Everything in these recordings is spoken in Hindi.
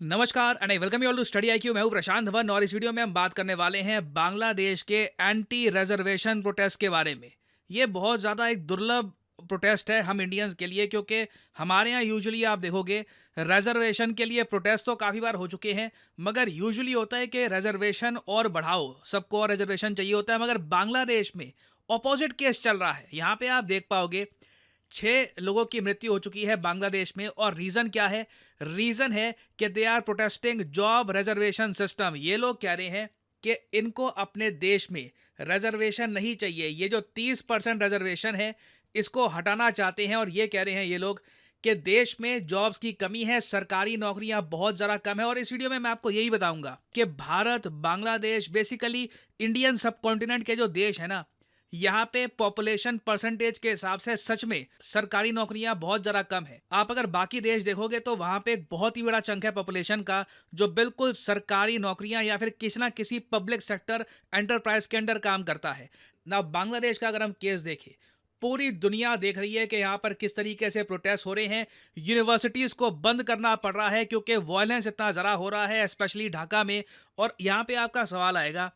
नमस्कार and I welcome you all to Study IQ. मैं हूं प्रशांत धवन और इस वीडियो में हम बात करने वाले हैं बांग्लादेश के एंटी रिजर्वेशन प्रोटेस्ट के बारे में। ये बहुत ज़्यादा एक दुर्लभ प्रोटेस्ट है हम इंडियंस के लिए, क्योंकि हमारे यहाँ यूजुअली आप देखोगे रिजर्वेशन के लिए प्रोटेस्ट तो काफ़ी बार हो चुके हैं, मगर यूजुअली होता है कि रिजर्वेशन और बढ़ाओ, सबको और रिजर्वेशन चाहिए होता है। मगर बांग्लादेश में ऑपोजिट केस चल रहा है। यहाँ पे आप देख पाओगे 6 लोगों की मृत्यु हो चुकी है बांग्लादेश में। और रीज़न क्या है? रीज़न है कि they are protesting job reservation system. ये लोग कह रहे हैं कि इनको अपने देश में रिजर्वेशन नहीं चाहिए। ये जो 30% रिजर्वेशन है इसको हटाना चाहते हैं। और ये कह रहे हैं ये लोग कि देश में जॉब्स की कमी है, सरकारी नौकरियां बहुत ज़्यादा कम है। और इस वीडियो में मैं आपको यही बताऊंगा कि भारत, बांग्लादेश, बेसिकली इंडियन सब कॉन्टिनेंट के जो देश है ना, यहाँ पे पॉपुलेशन परसेंटेज के हिसाब से सच में सरकारी नौकरियां बहुत ज़्यादा कम है। आप अगर बाकी देश देखोगे तो वहाँ पे एक बहुत ही बड़ा चंक है पॉपुलेशन का जो बिल्कुल सरकारी नौकरियां या फिर किसी ना किसी पब्लिक सेक्टर एंटरप्राइज के अंडर काम करता है ना। बांग्लादेश का अगर हम केस देखें, पूरी दुनिया देख रही है कि यहाँ पर किस तरीके से प्रोटेस्ट हो रहे हैं। यूनिवर्सिटीज़ को बंद करना पड़ रहा है क्योंकि वायलेंस इतना ज़्यादा हो रहा है, स्पेशली ढाका में। और यहाँ पे आपका सवाल आएगा,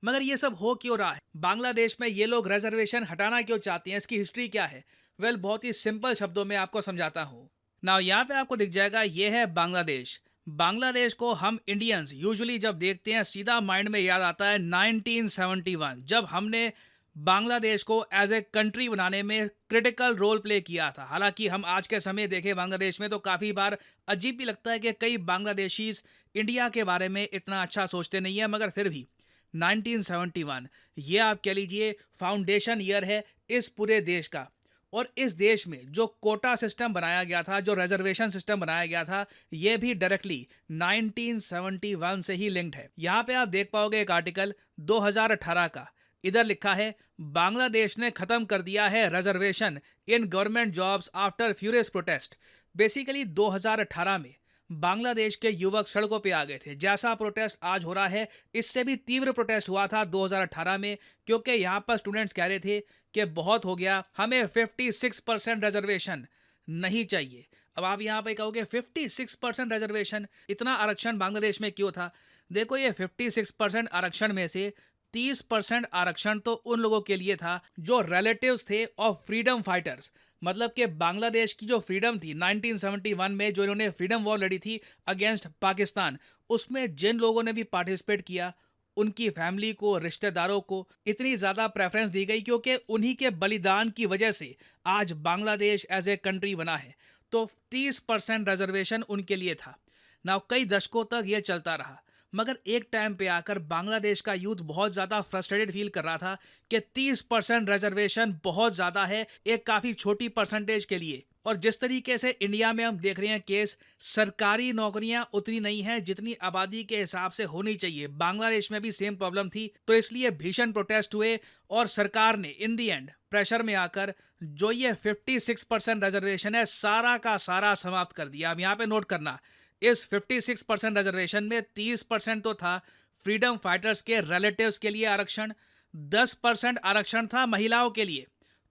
मगर ये सब हो क्यों रहा है? बांग्लादेश में ये लोग रिजर्वेशन हटाना क्यों चाहते हैं? इसकी हिस्ट्री क्या है? वेल, बहुत ही सिंपल शब्दों में आपको समझाता हूँ ना। यहाँ पे आपको दिख जाएगा, ये है बांग्लादेश। बांग्लादेश को हम इंडियंस यूजुअली जब देखते हैं सीधा माइंड में याद आता है 1971, जब हमने बांग्लादेश को एज ए कंट्री बनाने में क्रिटिकल रोल प्ले किया था। हालांकि हम आज के समय देखें बांग्लादेश में तो काफ़ी बार अजीब भी लगता है कि कई बांग्लादेशीज इंडिया के बारे में इतना अच्छा सोचते नहीं है, मगर फिर भी 1971 ये आप कह लीजिए फाउंडेशन ईयर है इस पूरे देश का। और इस देश में जो कोटा सिस्टम बनाया गया था, जो रिजर्वेशन सिस्टम बनाया गया था, ये भी डायरेक्टली 1971 से ही लिंक्ड है। यहाँ पे आप देख पाओगे एक आर्टिकल 2018 का। इधर लिखा है, बांग्लादेश ने खत्म कर दिया है reservation in government jobs after furious protest. Basically 2018 में बांग्लादेश के युवक सड़कों पे आ गए थे। जैसा प्रोटेस्ट आज हो रहा है, इससे भी तीव्र प्रोटेस्ट हुआ था 2018 में, क्योंकि यहाँ पर स्टूडेंट्स कह रहे थे कि बहुत हो गया, हमें 56% रिजर्वेशन नहीं चाहिए। अब आप यहाँ पे कहोगे 56% रिजर्वेशन, इतना आरक्षण बांग्लादेश में क्यों था? देखो, ये 56% आरक्षण में से 30% आरक्षण तो उन लोगों के लिए था जो रिलेटिव्स थे ऑफ फ्रीडम फाइटर्स। मतलब कि बांग्लादेश की जो फ्रीडम थी 1971 में, जो इन्होंने फ्रीडम वॉर लड़ी थी अगेंस्ट पाकिस्तान, उसमें जिन लोगों ने भी पार्टिसिपेट किया, उनकी फैमिली को, रिश्तेदारों को इतनी ज़्यादा प्रेफरेंस दी गई क्योंकि उन्हीं के बलिदान की वजह से आज बांग्लादेश एज ए कंट्री बना है। तो 30% रिजर्वेशन उनके लिए था ना। कई दशकों तक ये चलता रहा, मगर एक टाइम पे आकर बांग्लादेश का यूथ बहुत ज़्यादा फ्रस्ट्रेटेड फील कर रहा था कि 30% रिजर्वेशन बहुत ज़्यादा है एक काफ़ी छोटी परसेंटेज के लिए। और जिस तरीके से इंडिया में हम देख रहे हैं केस, सरकारी नौकरियां उतनी नहीं हैं जितनी आबादी के हिसाब से होनी चाहिए। बांग्लादेश में भी सेम प्रॉब्लम थी, तो इसलिए भीषण प्रोटेस्ट हुए और सरकार ने इन दी एंड प्रेशर में आकर जो ये 56% रिजर्वेशन है सारा का सारा समाप्त कर दिया। अब यहाँ पे नोट करना, इस 56% रिजर्वेशन में 30% तो था फ्रीडम फाइटर्स के रिलेटिव्स के लिए आरक्षण, 10% आरक्षण था महिलाओं के लिए,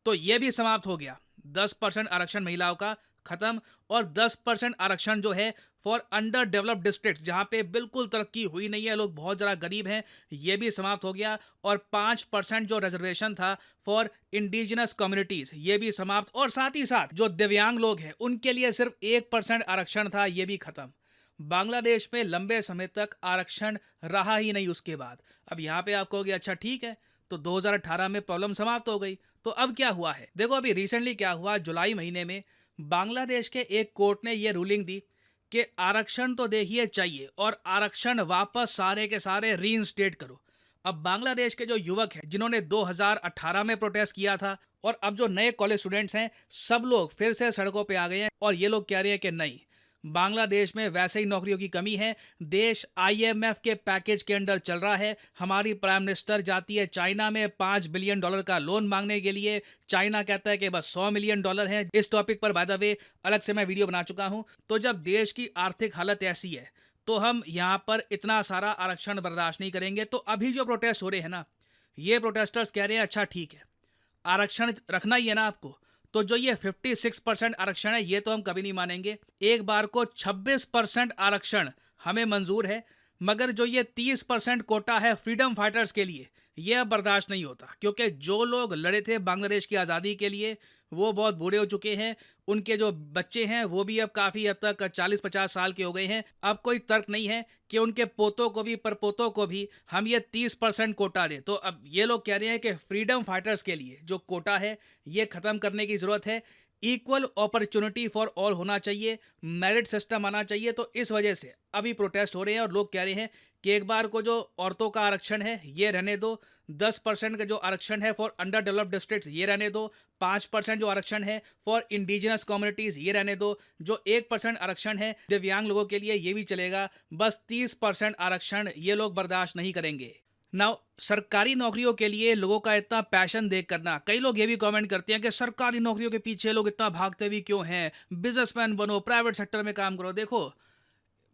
तो ये भी समाप्त हो गया। 10% आरक्षण महिलाओं का खत्म, और 10% आरक्षण जो है फॉर अंडर डेवलप्ड डिस्ट्रिक्ट, जहाँ पे बिल्कुल तरक्की हुई नहीं है, लोग बहुत ज़्यादा गरीब हैं, ये भी समाप्त हो गया। और 5% जो रिजर्वेशन था फॉर इंडिजिनस कम्युनिटीज़, ये भी समाप्त। और साथ ही साथ जो दिव्यांग लोग हैं उनके लिए सिर्फ 1% आरक्षण था, ये भी खत्म। बांग्लादेश में लंबे समय तक आरक्षण रहा ही नहीं उसके बाद। अब यहाँ पे आप कहोगे अच्छा ठीक है, तो 2018 में प्रॉब्लम समाप्त हो गई, तो अब क्या हुआ है? देखो, अभी रिसेंटली क्या हुआ, जुलाई महीने में बांग्लादेश के एक कोर्ट ने यह रूलिंग दी कि आरक्षण तो देखिए चाहिए और आरक्षण वापस सारे के सारे रीइंस्टेट करो। अब बांग्लादेश के जो युवक हैं जिन्होंने 2018 में प्रोटेस्ट किया था, और अब जो नए कॉलेज स्टूडेंट्स हैं, सब लोग फिर से सड़कों पे आ गए हैं और ये लोग कह रहे हैं कि नहीं, बांग्लादेश में वैसे ही नौकरियों की कमी है, देश आईएमएफ के पैकेज के अंडर चल रहा है। हमारी प्राइम मिनिस्टर जाती है चाइना में $5 बिलियन का लोन मांगने के लिए, चाइना कहता है कि बस $100 मिलियन है। इस टॉपिक पर बाय द वे अलग से मैं वीडियो बना चुका हूं। तो जब देश की आर्थिक हालत ऐसी है तो हम यहाँ पर इतना सारा आरक्षण बर्दाश्त नहीं करेंगे। तो अभी जो प्रोटेस्ट हो रहे हैं ना, ये प्रोटेस्टर्स कह रहे हैं अच्छा ठीक है, आरक्षण रखना ही है ना आपको, तो जो ये 56% आरक्षण है ये तो हम कभी नहीं मानेंगे। एक बार को 26% आरक्षण हमें मंजूर है, मगर जो ये 30% कोटा है फ्रीडम फाइटर्स के लिए, ये अब बर्दाश्त नहीं होता, क्योंकि जो लोग लड़े थे बांग्लादेश की आज़ादी के लिए वो बहुत बूढ़े हो चुके हैं। उनके जो बच्चे हैं वो भी अब काफ़ी हद तक 40-50 साल के हो गए हैं। अब कोई तर्क नहीं है कि उनके पोतों को भी परपोतों को भी हम ये 30% कोटा दें। तो अब ये लोग कह रहे हैं कि फ्रीडम फाइटर्स के लिए जो कोटा है ये ख़त्म करने की ज़रूरत है। इक्वल अपॉर्चुनिटी फॉर ऑल होना चाहिए, मेरिट सिस्टम आना चाहिए। तो इस वजह से अभी प्रोटेस्ट हो रहे हैं और लोग कह रहे हैं कि एक बार को जो औरतों का आरक्षण है ये रहने दो, 10% का जो आरक्षण है फॉर अंडर डेवलप्ड डिस्ट्रिक्ट्स ये रहने दो, 5% जो आरक्षण है फॉर इंडिजिनस कम्युनिटीज़ ये रहने दो, जो 1% आरक्षण है दिव्यांग लोगों के लिए ये भी चलेगा, बस 30% आरक्षण ये लोग बर्दाश्त नहीं करेंगे। नाउ सरकारी नौकरियों के लिए लोगों का इतना पैशन देख करना, कई लोग ये भी कमेंट करते हैं कि सरकारी नौकरियों के पीछे लोग इतना भागते भी क्यों हैं, बिजनेसमैन बनो, प्राइवेट सेक्टर में काम करो। देखो,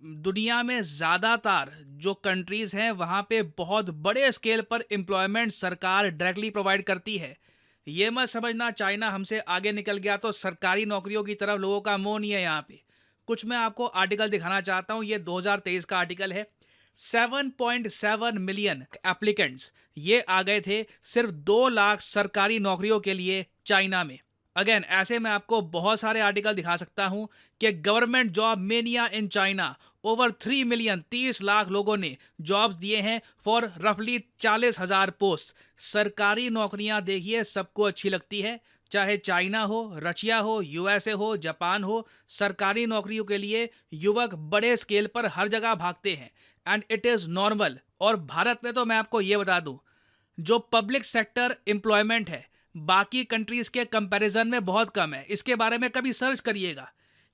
दुनिया में ज़्यादातर जो कंट्रीज़ हैं वहाँ पे बहुत बड़े स्केल पर एम्प्लॉयमेंट सरकार डायरेक्टली प्रोवाइड करती है। ये मत समझना चाइना हमसे आगे निकल गया तो सरकारी नौकरियों की तरफ लोगों का मोह नहीं है यहाँ पे। कुछ मैं आपको आर्टिकल दिखाना चाहता हूँ, ये 2023 का आर्टिकल है। 7.7 मिलियन एप्लीकेंट्स ये आ गए थे सिर्फ 2 लाख सरकारी नौकरियों के लिए चाइना में। अगेन ऐसे मैं आपको बहुत सारे आर्टिकल दिखा सकता हूं कि government job mania in China, over 3 million 30 lakh लोगों ने जॉब्स दिए हैं फॉर रफली 40,000 पोस्ट। सरकारी नौकरियां देखिए सबको अच्छी लगती है, चाहे चाइना हो, रशिया हो, यूएसए हो, जापान हो, सरकारी नौकरियों के लिए युवक बड़े स्केल पर हर जगह भागते हैं एंड इट इज़ नॉर्मल। और भारत में तो मैं आपको ये बता दूं, जो पब्लिक सेक्टर एम्प्लॉयमेंट है बाकी कंट्रीज के कंपैरिजन में बहुत कम है। इसके बारे में कभी सर्च करिएगा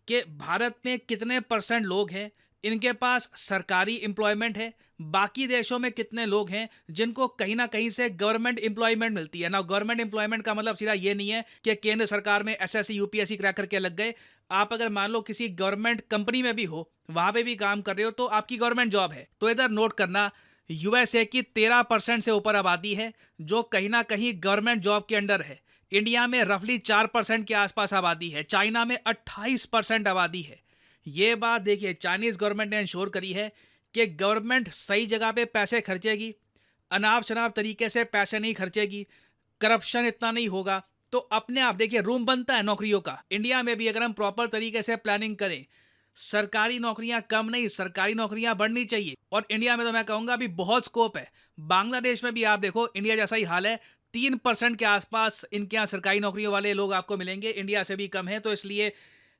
कि भारत में कितने परसेंट लोग हैं इनके पास सरकारी एम्प्लॉयमेंट है, बाकी देशों में कितने लोग हैं जिनको कहीं ना कहीं से गवर्नमेंट एम्प्लॉयमेंट मिलती है ना। गवर्नमेंट एम्प्लॉयमेंट का मतलब सीधा ये नहीं है कि केंद्र सरकार में एसएससी यूपीएससी क्रैक करके लग गए। आप अगर मान लो किसी गवर्नमेंट कंपनी में भी हो, वहां पे भी काम कर रहे हो, तो आपकी गवर्नमेंट जॉब है। तो इधर नोट करना, यूएसए की 13% से ऊपर आबादी है जो कहीं ना कहीं गवर्नमेंट जॉब के अंडर है। इंडिया में रफली 4% के आसपास आबादी है, चाइना में 28% आबादी है। ये बात देखिए, चाइनीज गवर्नमेंट ने इंश्योर करी है कि गवर्नमेंट सही जगह पे पैसे खर्चेगी, अनाप शनाप तरीके से पैसे नहीं खर्चेगी, करप्शन इतना नहीं होगा। तो अपने आप देखिए रूम बनता है नौकरियों का। इंडिया में भी अगर हम प्रॉपर तरीके से प्लानिंग करें, सरकारी नौकरियां कम नहीं, सरकारी नौकरियां बढ़नी चाहिए। और इंडिया में तो मैं कहूंगा अभी बहुत स्कोप है। बांग्लादेश में भी आप देखो इंडिया जैसा ही हाल है, 3% के आसपास इनके यहाँ सरकारी नौकरियों वाले लोग आपको मिलेंगे, इंडिया से भी कम है। तो इसलिए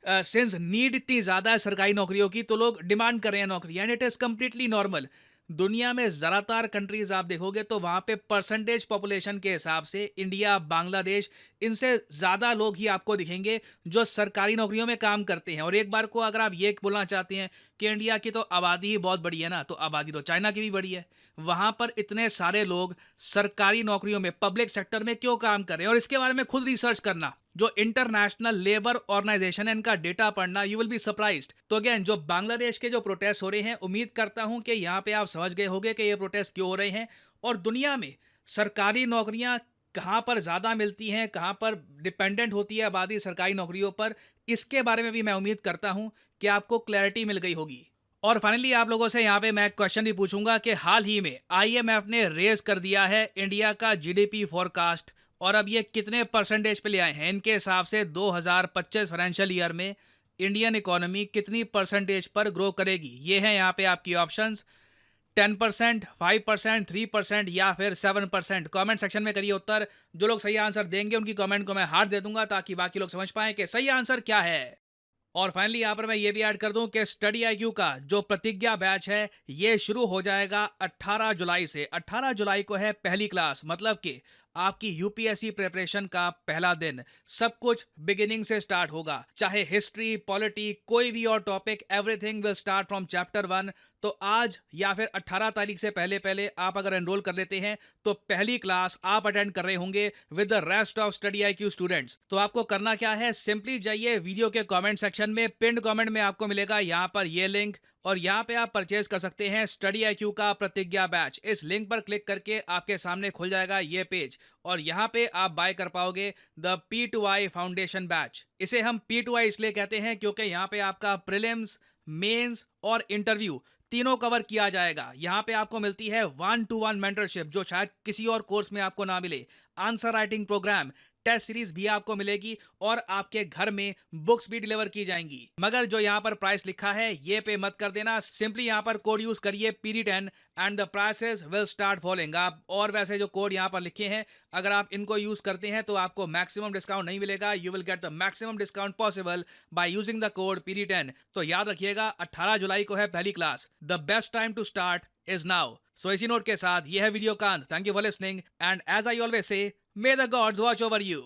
सिंस नीड इतनी ज़्यादा है सरकारी नौकरियों की, तो लोग डिमांड कर रहे हैं नौकरी, and it is completely normal. दुनिया में ज़्यादातर कंट्रीज आप देखोगे तो वहाँ पे परसेंटेज पॉपुलेशन के हिसाब से इंडिया, बांग्लादेश, इनसे ज़्यादा लोग ही आपको दिखेंगे जो सरकारी नौकरियों में काम करते हैं। और एक बार को अगर आप ये बोलना चाहते हैं कि इंडिया की तो आबादी ही बहुत बड़ी है ना, तो आबादी तो चाइना की भी बड़ी है। वहाँ पर इतने सारे लोग सरकारी नौकरियों में, पब्लिक सेक्टर में क्यों काम कर रहे हैं, और इसके बारे में खुद रिसर्च करना। जो इंटरनेशनल लेबर ऑर्गेनाइजेशन है इनका डेटा पढ़ना, यू विल बी सरप्राइज्ड। तो अगेन जो बांग्लादेश के जो प्रोटेस्ट हो रहे हैं, उम्मीद करता हूं कि यहाँ पे आप समझ गए होंगे कि ये प्रोटेस्ट क्यों हो रहे हैं, और दुनिया में सरकारी नौकरियां कहाँ पर ज़्यादा मिलती हैं, कहाँ पर डिपेंडेंट होती है आबादी सरकारी नौकरियों पर, इसके बारे में भी मैं उम्मीद करता हूँ कि आपको क्लैरिटी मिल गई होगी। और फाइनली आप लोगों से यहाँ पे मैं क्वेश्चन भी पूछूंगा कि हाल ही में आईएमएफ ने रेज कर दिया है इंडिया का जीडीपी फोरकास्ट, और अब ये कितने परसेंटेज पे ले आए हैं। इनके हिसाब से 2025 फाइनेंशियल ईयर में इंडियन इकोनॉमी कितनी परसेंटेज पर ग्रो करेगी। ये है यहाँ पे आपकी ऑप्शंस, 10%, 5%, 3% या फिर 7%। कमेंट सेक्शन में करिए उत्तर। जो लोग सही आंसर देंगे उनकी कमेंट को मैं हार्ट दे दूंगा ताकि बाकी लोग समझ पाएं कि सही आंसर क्या है। और फाइनली यहाँ पर मैं ये भी ऐड कर दूं कि स्टडी आईक्यू का जो प्रतिज्ञा बैच है ये शुरू हो जाएगा 18 जुलाई से। 18 जुलाई को है पहली क्लास, मतलब कि आपकी यूपीएससी प्रिपरेशन का पहला दिन। सब कुछ बिगिनिंग से स्टार्ट होगा, चाहे हिस्ट्री, पॉलिटी, कोई भी और topic, everything will start from chapter 1। तो आज या फिर 18 तारीख से पहले पहले आप अगर एनरोल कर लेते हैं तो पहली क्लास आप अटेंड कर रहे होंगे with the rest of study IQ students. तो आपको करना क्या है, सिंपली जाइए वीडियो के कमेंट सेक्शन में, पिन्ड कमेंट में आपको मिलेगा यहाँ पर ये लिंक, और यहाँ पे आप परचेज कर सकते हैं स्टडी आईक्यू का प्रतिज्ञा बैच। इस लिंक पर क्लिक करके आपके सामने खुल जाएगा ये पेज, और यहाँ पे आप बाय कर पाओगे द P2I फाउंडेशन बैच। इसे हम P2I इसलिए कहते हैं क्योंकि यहाँ पे आपका प्रीलिम्स, मेंस और इंटरव्यू तीनों कवर किया जाएगा। यहाँ पे आपको मिलती है 1-to-1 मेंटरशिप जो शायद किसी और कोर्स में आपको ना मिले, answer writing programme, test series भी आपको मिलेगी और आपके घर में बुक्स भी डिलीवर की जाएंगी। मगर जो यहाँ पर प्राइस लिखा है ये पे मत कर देना, सिंपली यहाँ पर कोड यूज करिए PD10 and the prices will start following. आप और वैसे जो कोड यहाँ पर लिखे हैं अगर आप इनको यूज करते हैं तो आपको मैक्सिमम डिस्काउंट नहीं मिलेगा। You will get the maximum discount possible by using the code PD10। तो याद रखिएगा 18 जुलाई को है पहली class. The best time to start is now. So इसी नोट के साथ ये है वीडियो कांत। Thank you for listening and as I always say, may the gods watch over you.